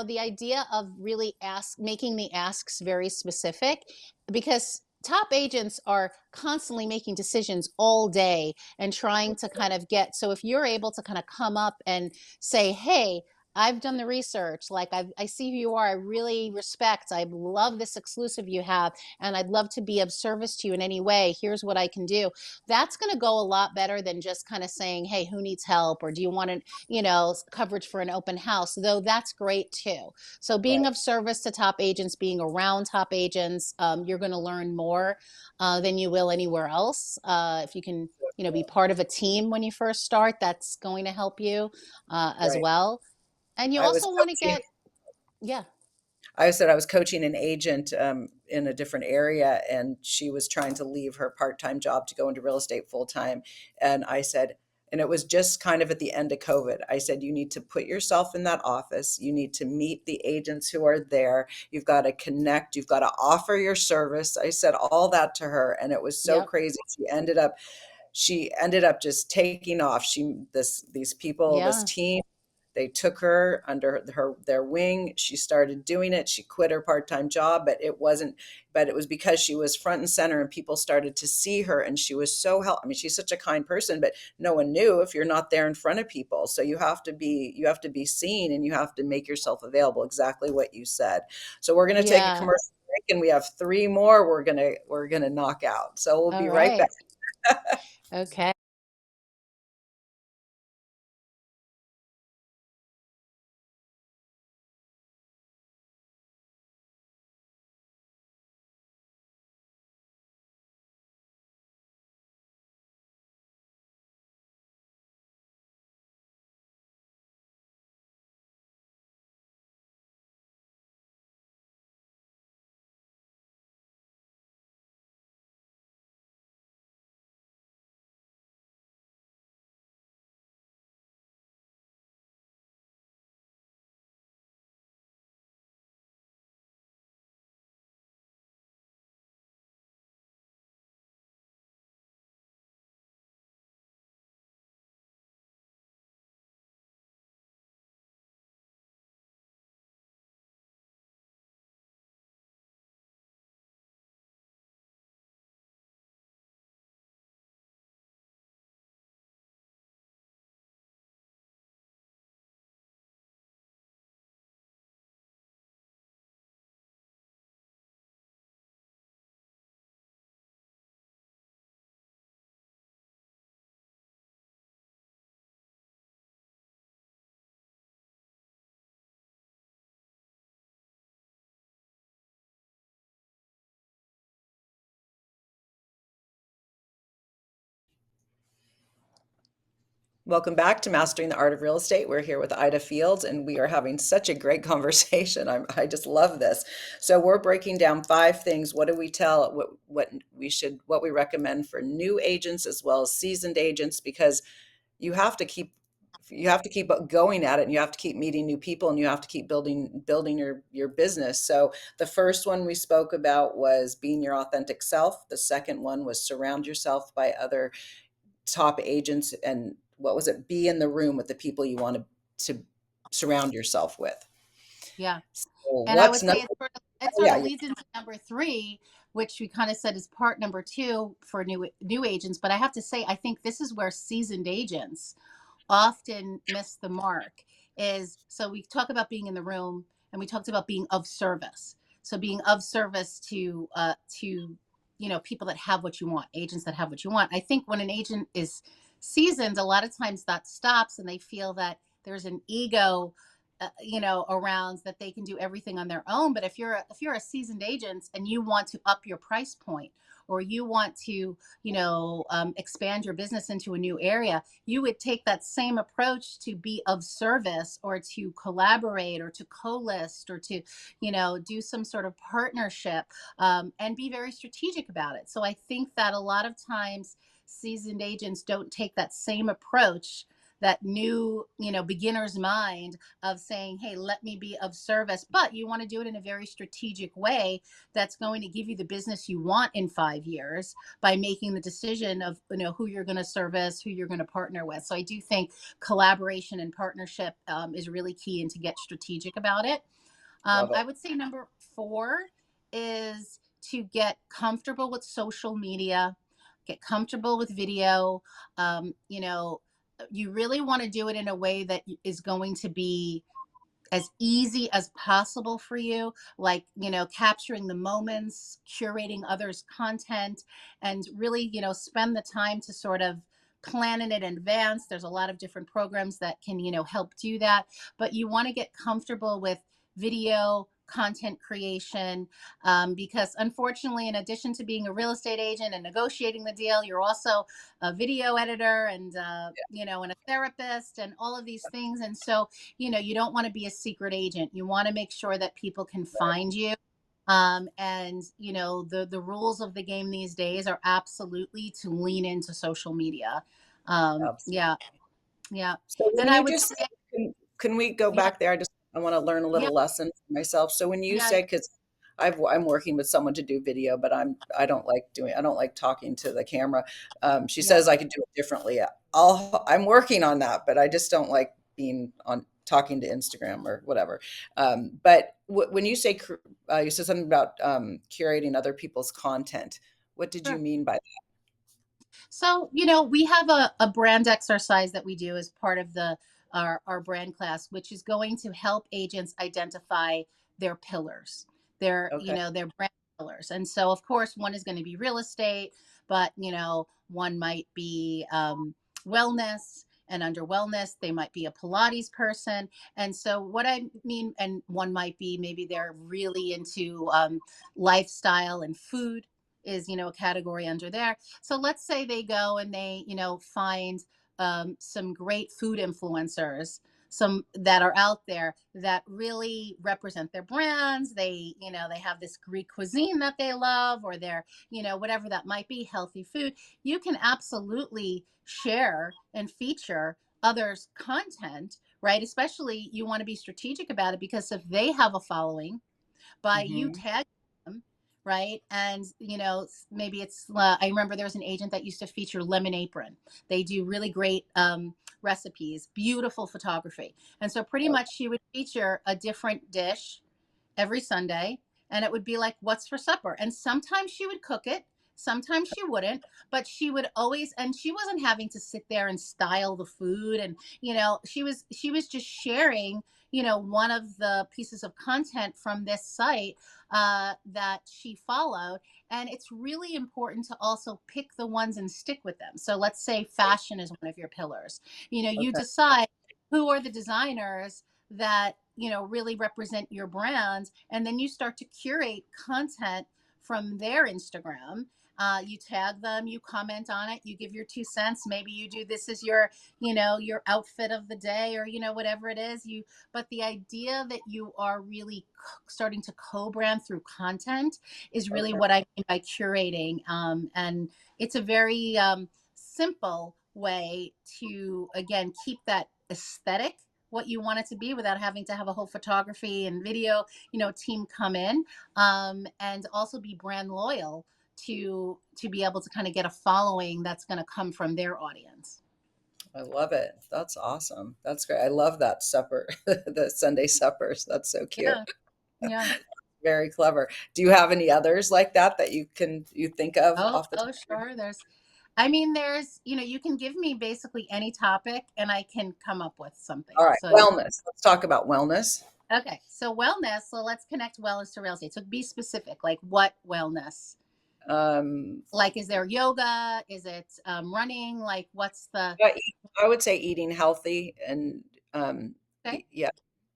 S2: the idea of really making the asks very specific, because top agents are constantly making decisions all day and trying to kind of get, so if you're able to kind of come up and say, hey, I've done the research. Like, I see who you are. I really respect. I love this exclusive you have, and I'd love to be of service to you in any way. Here's what I can do. That's going to go a lot better than just kind of saying, hey, who needs help? Or do you want coverage for an open house? Though that's great too. So being
S1: Right.
S2: of service to top agents, being around top agents, you're going to learn more than you will anywhere else. If you can, be part of a team when you first start, that's going to help you as
S1: Right.
S2: well. And you
S1: I was
S2: also want to
S1: coaching
S2: get, yeah,
S1: I said I was coaching an agent in a different area, and she was trying to leave her part-time job to go into real estate full-time. And I said, and it was just kind of at the end of COVID. I said, you need to put yourself in that office. You need to meet the agents who are there. You've got to connect. You've got to offer your service. I said all that to her, and it was so
S2: yep,
S1: crazy. She ended up just taking off. These people, this
S2: yeah,
S1: team, they took her under their wing. She started doing it. She quit her part-time job, but it was because she was front and center, and people started to see her, and she was so help. I mean, she's such a kind person, but no one knew if you're not there in front of people. So you have to be seen, and you have to make yourself available, exactly what you said. So we're going to take a
S2: yeah.
S1: commercial break, and we have three more we're going to knock out. So we'll
S2: All
S1: be right back.
S2: right. Okay.
S1: Welcome back to Mastering the Art of Real Estate. We're here with Ida Fields, and we are having such a great conversation. I just love this. So we're breaking down 5 things. What do we tell? What we recommend for new agents as well as seasoned agents, because you have to keep you have to keep going at it, and you have to keep meeting new people, and you have to keep building your business. So the first one we spoke about was being your authentic self. The second one was surround yourself by other top agents, and what was it? Be in the room with the people you want to surround yourself with.
S2: Yeah.
S1: So
S2: And I would
S1: what's
S2: say
S1: number?
S2: it sort of
S1: Yeah,
S2: leads into number three, which we kind of said is part number two for new agents. But I have to say, I think this is where seasoned agents often miss the mark. Is so we talk about being in the room, and we talked about being of service. So being of service to people that have what you want, agents that have what you want. I think when an agent is seasoned, a lot of times that stops, and they feel that there's an ego around, that they can do everything on their own. But if you're a seasoned agent and you want to up your price point, or you want to expand your business into a new area, you would take that same approach to be of service, or to collaborate, or to co-list, or to do some sort of partnership, and be very strategic about it. So I think that a lot of times seasoned agents don't take that same approach that new, beginner's mind of saying, hey, let me be of service. But you want to do it in a very strategic way that's going to give you the business you want in 5 years by making the decision of, who you're going to service, who you're going to partner with. So I do think collaboration and partnership is really key, and to get strategic about it.
S1: Love
S2: I
S1: it.
S2: would say number four is to get comfortable with social media, get comfortable with video. You really want to do it in a way that is going to be as easy as possible for you, like, capturing the moments, curating others' content, and really, spend the time to sort of plan it in advance. There's a lot of different programs that can, help do that, but you want to get comfortable with video content creation, because unfortunately, in addition to being a real estate agent and negotiating the deal, you're also a video editor, and and a therapist, and all of these things. And so, you don't want to be a secret agent. You want to make sure that people can find you. And the rules of the game these days are absolutely to lean into social media.
S1: Absolutely.
S2: Yeah, yeah.
S1: So
S2: And
S1: when
S2: I
S1: you
S2: would
S1: just
S2: say,
S1: can we go
S2: yeah,
S1: back there? I want to learn a
S2: yeah,
S1: little lesson for myself. So when you
S2: yeah,
S1: say, because I'm working with someone to do video, but I don't like talking to the camera. She
S2: yeah,
S1: says I could do it differently. I'm working on that, but I just don't like being on talking to Instagram or whatever. But when you say you said something about curating other people's content, what did you
S2: sure.
S1: mean by that?
S2: So, we have a brand exercise that we do as part of our brand class, which is going to help agents identify their pillars,
S1: Okay,
S2: their brand pillars. And so, of course, one is going to be real estate, but, one might be wellness. And under wellness, they might be a Pilates person. And so, what I mean, and one might be maybe they're really into lifestyle and food is, a category under there. So let's say they go and they, find some great food influencers, some that are out there that really represent their brands. They have this Greek cuisine that they love, or they're, whatever that might be, healthy food. You can absolutely share and feature others' content, right? Especially you want to be strategic about it, because if they have a following, by you
S1: hmm,
S2: tagging them, right? And maybe it's I remember there was an agent that used to feature Lemon Apron. They do really great recipes, beautiful photography. And so pretty much she would feature a different dish every Sunday, and it would be like, what's for supper? And sometimes she would cook it, sometimes she wouldn't, but she would always, and she wasn't having to sit there and style the food. And, she was just sharing, one of the pieces of content from this site that she followed. And it's really important to also pick the ones and stick with them. So let's say fashion is one of your pillars. You
S1: okay,
S2: decide who are the designers that really represent your brand, and then you start to curate content from their Instagram. You tag them, you comment on it, you give your 2 cents. Maybe you do, this is your outfit of the day, or whatever it is. But the idea that you are really starting to co-brand through content is really
S1: okay,
S2: what I mean by curating. And it's a very simple way to, again, keep that aesthetic what you want it to be, without having to have a whole photography and video team come in, and also be brand loyal to be able to kind of get a following that's going to come from their audience.
S1: I love it. That's awesome. That's great. I love that supper, the Sunday suppers. That's so cute.
S2: Yeah, yeah.
S1: Very clever. Do you have any others like that that you think of
S2: Oh,
S1: off the top
S2: oh,
S1: of your
S2: sure. There's, you can give me basically any topic and I can come up with something.
S1: All right,
S2: So
S1: wellness. Let's talk about wellness.
S2: okay, so wellness. So let's connect wellness to real estate. So be specific, like what wellness?
S1: Um,
S2: Like, is there yoga? Is it running? Like, what's the
S1: I I would say eating healthy and
S2: okay?
S1: yeah,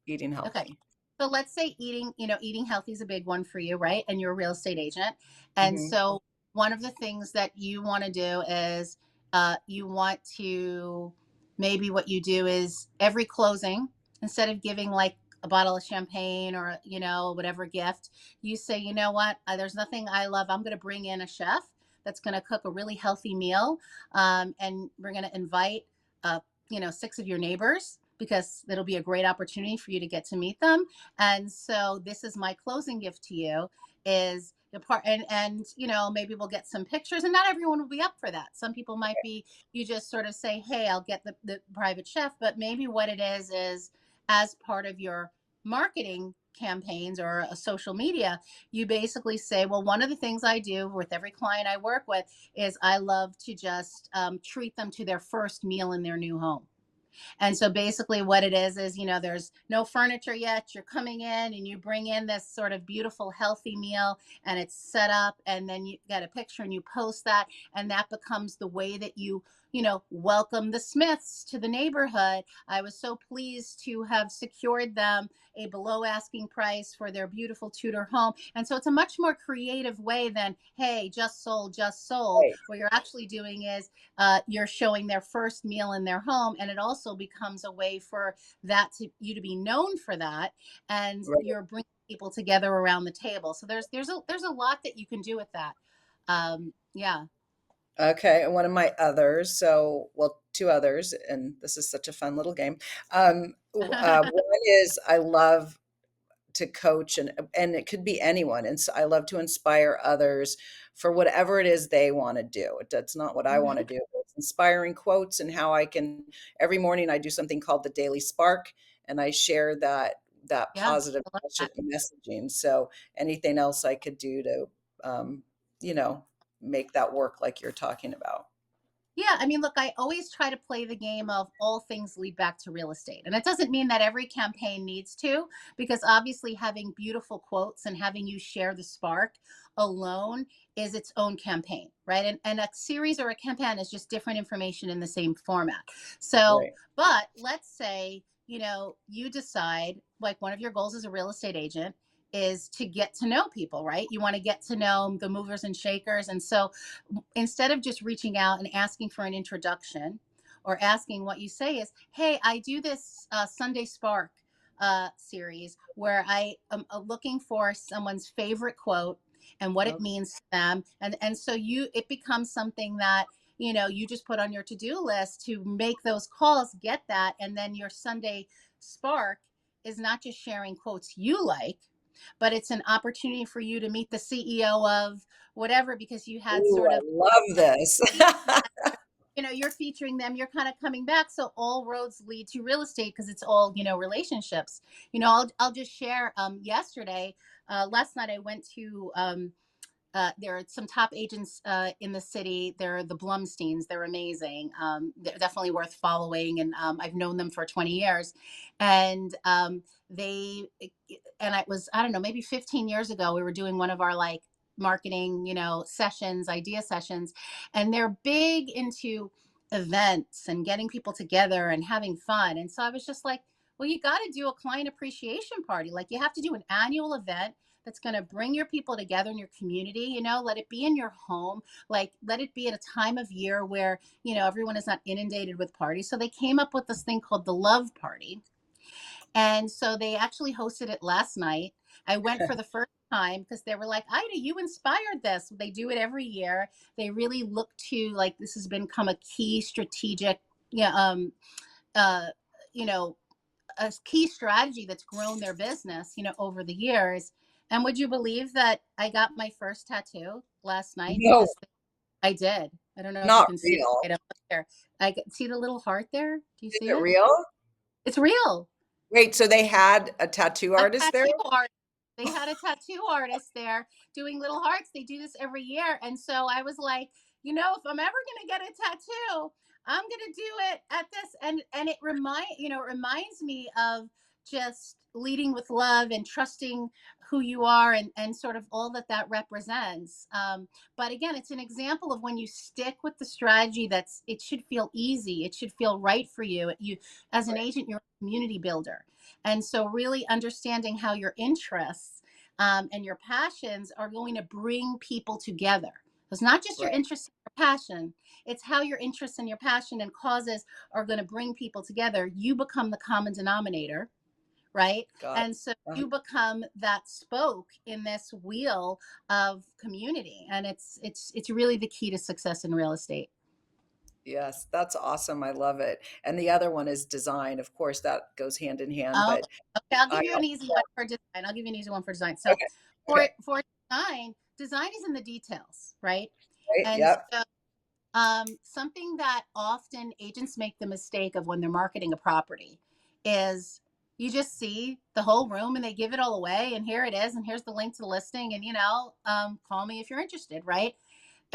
S1: eating
S2: Okay.
S1: healthy.
S2: So let's say eating healthy is a big one for you, right? And you're a real estate agent. And
S1: Hmm.
S2: so one of the things that you want to do is you want to, maybe what you do is every closing, instead of giving like a bottle of champagne or, whatever gift, you say, you know what, there's nothing I love. I'm going to bring in a chef that's going to cook a really healthy meal. And we're going to invite six of your neighbors, because it'll be a great opportunity for you to get to meet them. And so this is my closing gift to you, is the part. And maybe we'll get some pictures, and not everyone will be up for that. Some people might be, you just sort of say, hey, I'll get the private chef. But maybe what it is as part of your marketing campaigns or a social media, you basically say, well, one of the things I do with every client I work with is I love to just treat them to their first meal in their new home. And so basically what it is, there's no furniture yet. You're coming in and you bring in this sort of beautiful, healthy meal, and it's set up, and then you get a picture and you post that. And that becomes the way that welcome the Smiths to the neighborhood. I was so pleased to have secured them a below asking price for their beautiful Tudor home. And so it's a much more creative way than, hey, just sold, just sold.
S1: Right.
S2: What you're actually doing is you're showing their first meal in their home, and it also becomes a way for you to be known for that, and
S1: Right.
S2: you're bringing people together around the table. So there's a lot that you can do with that. Yeah.
S1: Okay, and one of my others, well, two others, and this is such a fun little game. One is I love to coach, and it could be anyone, and so I love to inspire others for whatever it is they want to do. That's not what I want to
S2: Hmm.
S1: do. It's inspiring quotes, and how I can, every morning I do something called the Daily Spark, and I share that
S2: Yeah,
S1: positive
S2: I like that.
S1: messaging. So anything else I could do to you know make that work like you're talking about.
S2: Yeah, I mean, look, I always try to play the game of all things lead back to real estate. And it doesn't mean that every campaign needs to, because obviously having beautiful quotes and having you share the spark alone is its own campaign, right? And a series or a campaign is just different information in the same format. So,
S1: Right.
S2: but let's say, you decide, like, one of your goals as a real estate agent is to get to know people, right? You want to get to know the movers and shakers. And so instead of just reaching out and asking for an introduction or asking, what you say is, hey, I do this Sunday Spark series where I am looking for someone's favorite quote and what it
S1: Okay.
S2: means to them. And so it becomes something that, you just put on your to-do list to make those calls, get that. And then your Sunday Spark is not just sharing quotes you like, but it's an opportunity for you to meet the CEO of whatever, because you had
S1: Ooh,
S2: sort
S1: I
S2: of,
S1: love this.
S2: you're featuring them, you're kind of coming back. So all roads lead to real estate, because it's all, relationships. I'll just share, yesterday, last night I went to, there are some top agents in the city. They're the Blumsteins. They're amazing. They're definitely worth following, and I've known them for 20 years. And they, and it was, I don't know, maybe 15 years ago, we were doing one of our, like, marketing, sessions, idea sessions, and they're big into events and getting people together and having fun. And so I was just like, well, you got to do a client appreciation party. Like, you have to do an annual event that's going to bring your people together in your community. Let it be in your home. Like, let it be at a time of year where, everyone is not inundated with parties. So they came up with this thing called the Love Party. And so they actually hosted it last night. I went for the first time because they were like, Ida, you inspired this. They do it every year. They really look to, like, this has become a key strategic, yeah, uh, you know, a key strategy that's grown their business, over the years. And would you believe that I got my first tattoo last night?
S1: No,
S2: Because I did. I don't know if you
S1: not
S2: can see it
S1: real.
S2: right up there. See the little heart there? Do you
S1: Is
S2: see
S1: it
S2: it?
S1: real?
S2: It's real.
S1: Wait, so they had a tattoo
S2: A
S1: artist there?
S2: tattoo artist. They had a tattoo artist there doing little hearts. They do this every year. And so I was like, if I'm ever going to get a tattoo, I'm going to do it at this. And it reminds me of just leading with love and trusting who you are, and sort of all that represents. But again, it's an example of when you stick with the strategy, it should feel easy. It should feel right for you. As an
S1: Right,
S2: agent, you're a community builder. And so, really understanding how your interests, and your passions are going to bring people together. It's not just your
S1: right.
S2: interest and your passion, it's how your interests and your passion and causes are going to bring people together. You become the common denominator, right?
S1: Got
S2: And so
S1: it.
S2: you become that spoke in this wheel of community. And it's really the key to success in real estate.
S1: Yes, that's awesome. I love it. And the other one is design. Of course, that goes hand in hand,
S2: Okay,
S1: but
S2: okay, I'll
S1: I
S2: give you an easy one
S1: also,
S2: for design. I'll give you an easy one for design. So
S1: okay,
S2: for
S1: okay,
S2: design is in the details, right?
S1: right,
S2: And
S1: yep,
S2: so something that often agents make the mistake of when they're marketing a property is you just see the whole room and they give it all away, and here it is, and here's the link to the listing, and call me if you're interested, right?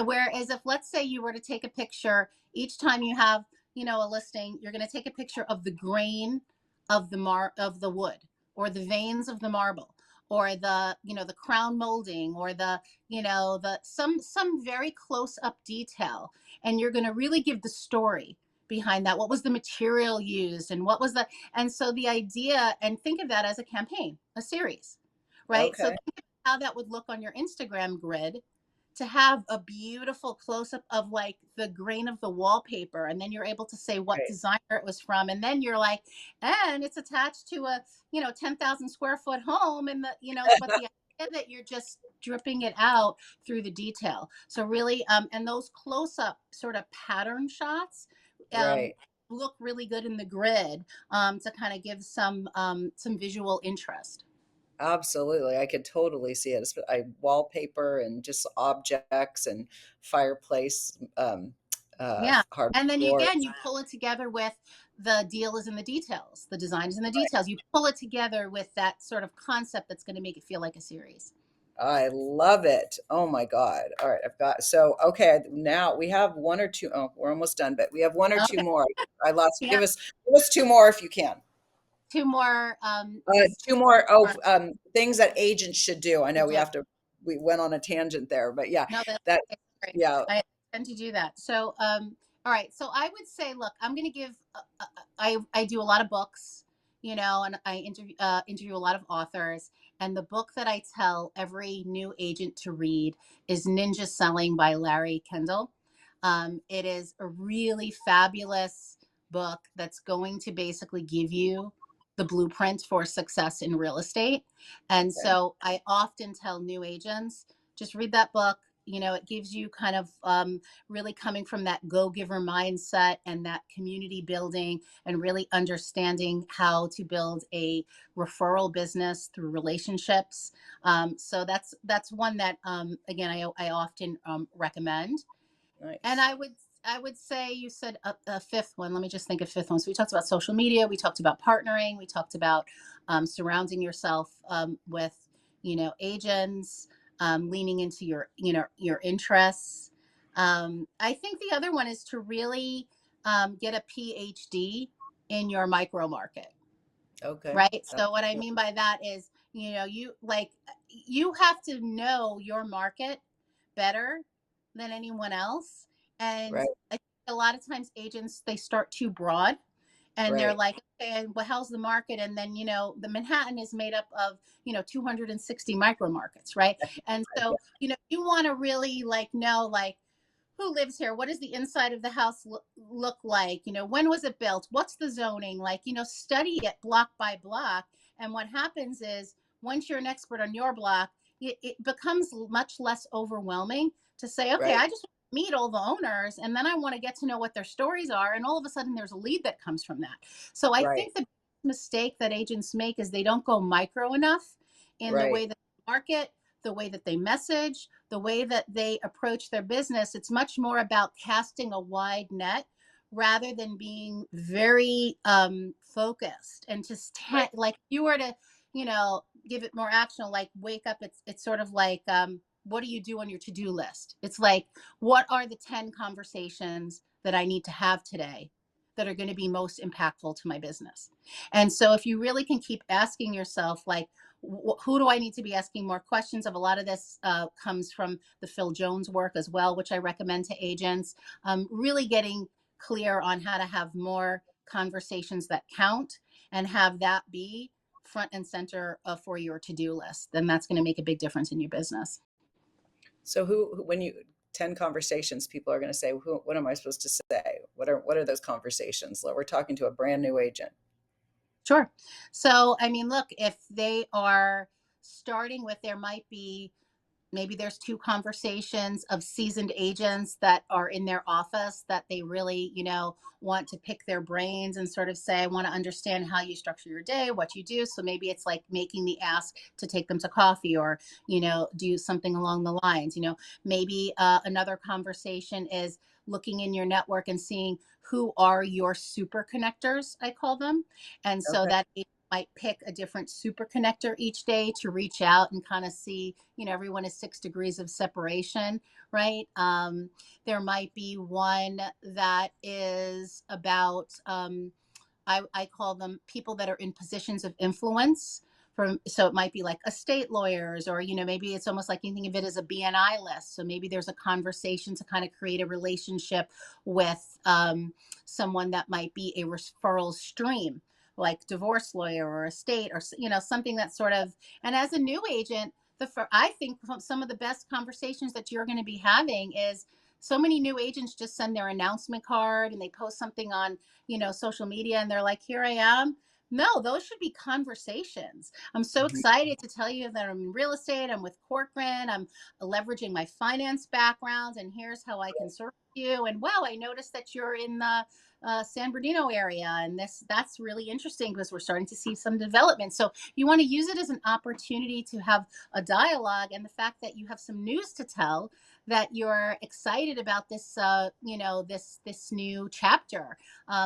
S2: Whereas if, let's say, you were to take a picture each time you have, a listing, you're going to take a picture of the grain of the wood, or the veins of the marble, or the crown molding, or the some very close up detail, and you're going to really give the story behind that. What was the material used, and what was the and so the idea, and think of that as a campaign, a series, right? So
S1: okay,
S2: think of how that would look on your Instagram grid, to have a beautiful close up of like the grain of the wallpaper, and then you're able to say what
S1: right.
S2: designer it was from, and then you're like, and it's attached to a 10,000 square foot home, and but the idea that you're just dripping it out through the detail. So really, and those close up sort of pattern shots um
S1: Right.
S2: look really good in the grid, to kind of give some visual interest.
S1: Absolutely. I could totally see it. I wallpaper and just objects and fireplace,
S2: Yeah.
S1: hardwood
S2: And then
S1: floors.
S2: again, you pull it together with the deal is in the details, the design is in the details. You pull it together with that sort of concept that's going to make it feel like a series.
S1: I love it. Oh my God. All right. So okay, now we have one or two. Oh, we're almost done, but we have one or two
S2: Okay.
S1: more. I lost.
S2: Yeah.
S1: Give us two more if you can.
S2: Two more
S1: Two more. Oh, things that agents should do. I
S2: to
S1: know
S2: do.
S1: we went on a tangent there, but yeah,
S2: No,
S1: that,
S2: that's great.
S1: yeah.
S2: I tend to do that. So, all right. So I would say, look, I'm going to give. I do a lot of books, and I interview a lot of authors. And the book that I tell every new agent to read is Ninja Selling by Larry Kendall. It is a really fabulous book that's going to basically give you the blueprint for success in real estate. And
S1: Okay.
S2: so I often tell new agents, just read that book. It gives you kind of really coming from that go giver mindset and that community building, and really understanding how to build a referral business through relationships. So that's one that, again, I often recommend. And
S1: Nice.
S2: I would say, you said a fifth one. Let me just think of fifth one. So we talked about social media. We talked about partnering. We talked about surrounding yourself with agents, leaning into your interests. I think the other one is to really get a PhD in your micro market.
S1: Okay.
S2: Right. So what I mean by that is, you have to know your market better than anyone else. And
S1: Right.
S2: I think a lot of times agents, they start too broad, and they're
S1: Right.
S2: like, okay, well, how's the market? And then, the Manhattan is made up of, 260 micro markets. Right. And
S1: Yeah.
S2: so, you want to really know, who lives here, what does the inside of the house look like, when was it built, what's the zoning like, study it block by block. And what happens is, once you're an expert on your block, it becomes much less overwhelming to say, okay,
S1: Right.
S2: I just meet all the owners, and then I want to get to know what their stories are, and all of a sudden there's a lead that comes from that. So I
S1: Right.
S2: think the mistake that agents make is they don't go micro enough in the
S1: Right.
S2: way that they market, the way that they message, the way that they approach their business. It's much more about casting a wide net rather than being very focused, and just
S1: Right.
S2: like, you were to give it more action, like wake up. It's sort of like, what do you do on your to-do list? It's like, what are the 10 conversations that I need to have today that are going to be most impactful to my business? And so if you really can keep asking yourself, like, who do I need to be asking more questions of? A lot of this comes from the Phil Jones work as well, which I recommend to agents. Really getting clear on how to have more conversations that count, and have that be front and center for your to-do list. Then that's going to make a big difference in your business.
S1: So when you 10 conversations, people are going to say, what am I supposed to say? What are those conversations? We're talking to a brand new agent.
S2: Sure. So, I mean, look, if they are starting with, there might be maybe there's two conversations of seasoned agents that are in their office that they really, want to pick their brains and sort of say, I want to understand how you structure your day, what you do. So maybe it's like making the ask to take them to coffee, or, do something along the lines. Maybe another conversation is looking in your network and seeing who are your super connectors, I call them. And so
S1: Okay.
S2: that might pick a different super connector each day to reach out and kind of see, everyone is 6 degrees of separation, right? There might be one that is about, I call them people that are in positions of influence. So it might be like estate lawyers, or maybe it's almost like you think of it as a BNI list. So maybe there's a conversation to kind of create a relationship with someone that might be a referral stream, like divorce lawyer or estate, or something that sort of. And as a new agent, I think some of the best conversations that you're going to be having is, so many new agents just send their announcement card and they post something on social media, and they're like, here I am. No, those should be conversations. I'm so
S1: Mhm.
S2: excited to tell you that I'm in real estate. I'm with Corcoran. I'm leveraging my finance background, and here's how I can serve you. And wow, I noticed that you're in the San Bernardino area, and that's really interesting because we're starting to see some development. So you want to use it as an opportunity to have a dialogue, and the fact that you have some news to tell, that you're excited about this, this new chapter.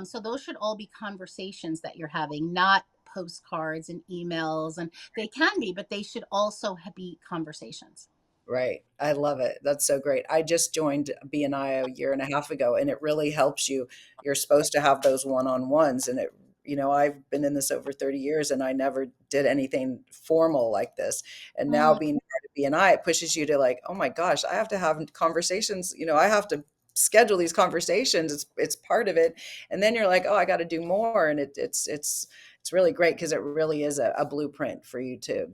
S2: So those should all be conversations that you're having, not postcards and emails. And they can be, but they should also be conversations.
S1: Right. I love it. That's so great. I just joined BNI a year and a half ago, and it really helps you. You're supposed to have those one-on-ones, and I've been in this over 30 years, and I never did anything formal like this. And now
S2: Mm,
S1: being part of BNI, it pushes you to like, oh my gosh, I have to have conversations. I have to schedule these conversations. It's part of it. And then you're like, oh, I got to do more. And it's really great because it really is a blueprint for you to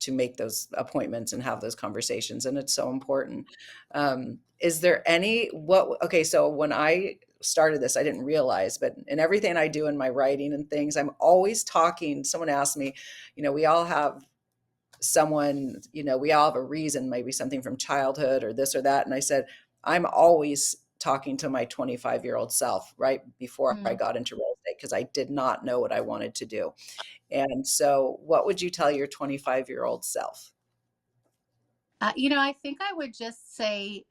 S1: make those appointments and have those conversations, and it's so important. Is there any what okay, so when I started this, I didn't realize, but in everything I do in my writing and things, I'm always talking. Someone asked me, we all have someone, we all have a reason, maybe something from childhood or this or that. And I said, I'm always talking to my 25-year-old self right before I
S2: mm.
S1: got into real estate because I did not know what I wanted to do. And so, what would you tell your 25-year-old self?
S2: I think I would just say,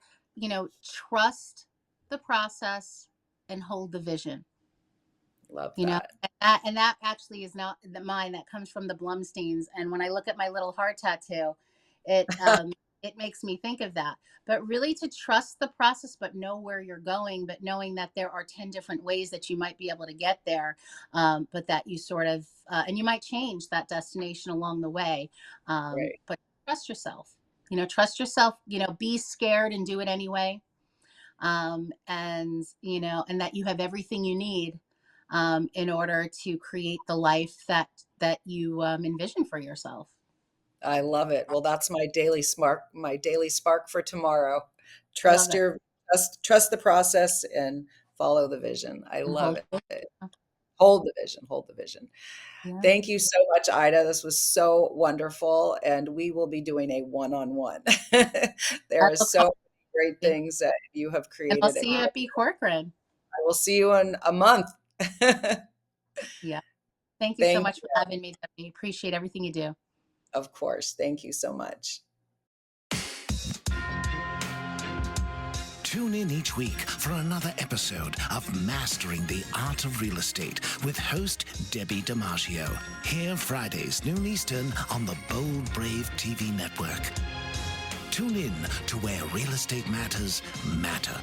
S2: trust the process and hold the vision.
S1: Love
S2: you know
S1: that.
S2: and that actually is not the mine. That comes from the Blumsteins, and when I look at my little heart tattoo, it makes me think of that. But really, to trust the process, but know where you're going, but knowing that there are 10 different ways that you might be able to get there, but that you sort of and you might change that destination along the way,
S1: Right.
S2: but trust yourself. Trust yourself. Be scared and do it anyway, and that you have everything you need in order to create the life that you envision for yourself.
S1: I love it. Well, that's my daily spark for tomorrow.
S2: I love
S1: Trust
S2: it.
S1: your trust the process and follow the vision. I
S2: And
S1: love
S2: hold it.
S1: it. Hold the vision, hold the vision.
S2: Yeah,
S1: Thank you so much, Ida. This was so wonderful, and we will be doing a one-on-one.
S2: I
S1: There is
S2: look
S1: so
S2: forward
S1: many great
S2: to it.
S1: things that you have
S2: And I'll
S1: created,
S2: see
S1: and
S2: you at B Corcoran.
S1: I will see you in a month.
S2: Yeah, thank you so
S1: Thank
S2: much for
S1: you.
S2: having me, Debbie. Appreciate everything you do.
S1: Of course. Thank you so much.
S3: Tune in each week for another episode of Mastering the Art of Real Estate with host Debbi DiMaggio. Here Fridays, noon Eastern on the Bold Brave TV network. Tune in to where real estate matters matter.